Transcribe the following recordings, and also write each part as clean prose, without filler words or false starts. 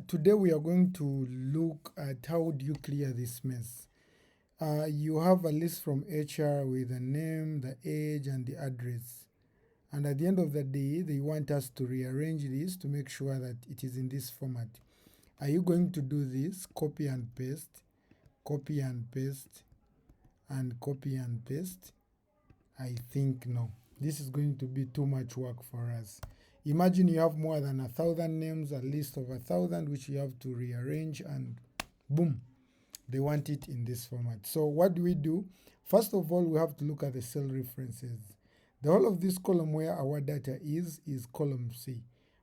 Today we are going to look at how do you clear this mess. You have a list from HR with the name, the age, and the address. And at the end of the day, they want us to rearrange this to make sure that it is in this format. Are you going to do this? Copy and paste, copy and paste, and copy and paste? I think no. This is going to be too much work for us. Imagine you have more than 1,000 names, a list of 1,000, which you have to rearrange, and boom, they want it in this format. So what do? First of all, we have to look at the cell references. The whole of this column where our data is column C,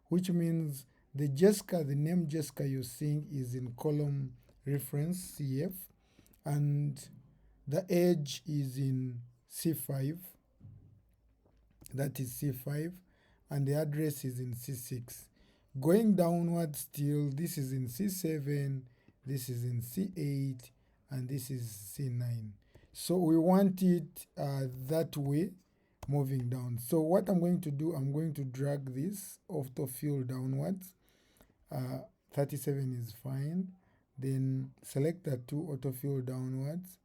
which means the Jessica, the name Jessica you're seeing is in column reference CF, and the age is in C5, that is C5, and the address is in C6. Going downwards still, this is in C7, this is in C8, and this is C9. So we want it that way, moving down. So what I'm going to do, I'm going to drag this autofill downwards. 37 is fine. Then select the two, autofill downwards.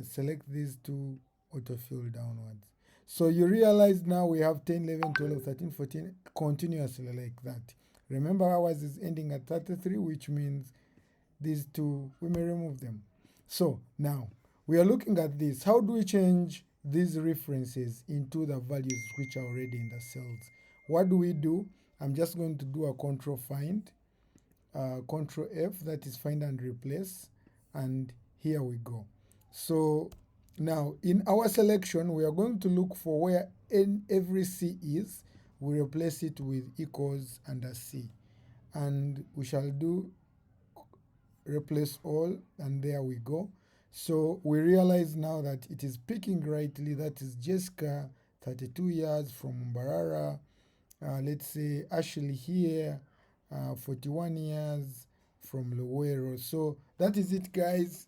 Select these two, autofill downwards. So you realize now we have 10, 11, 12, 13, 14, continuously like that. Remember ours is ending at 33, which means these two, we may remove them. So now we are looking at this. How do we change these references into the values which are already in the cells? What do? I'm just going to do a control find, control F, that is find and replace, and here we go. So now in our selection, we are going to look for where every C is. We replace it with equals under C, and we shall do replace all, and there we go. So we realize now that it is picking rightly. That is Jessica, 32 years, from Mbarara. Let's say Ashley here, 41 years, from Luwero. So that is it, guys.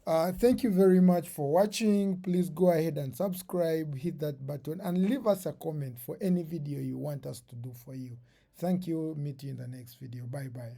Thank you very much for watching. Please go ahead and subscribe, hit that button, and leave us a comment for any video you want us to do for you. Thank you. Meet you in the next video. Bye-bye.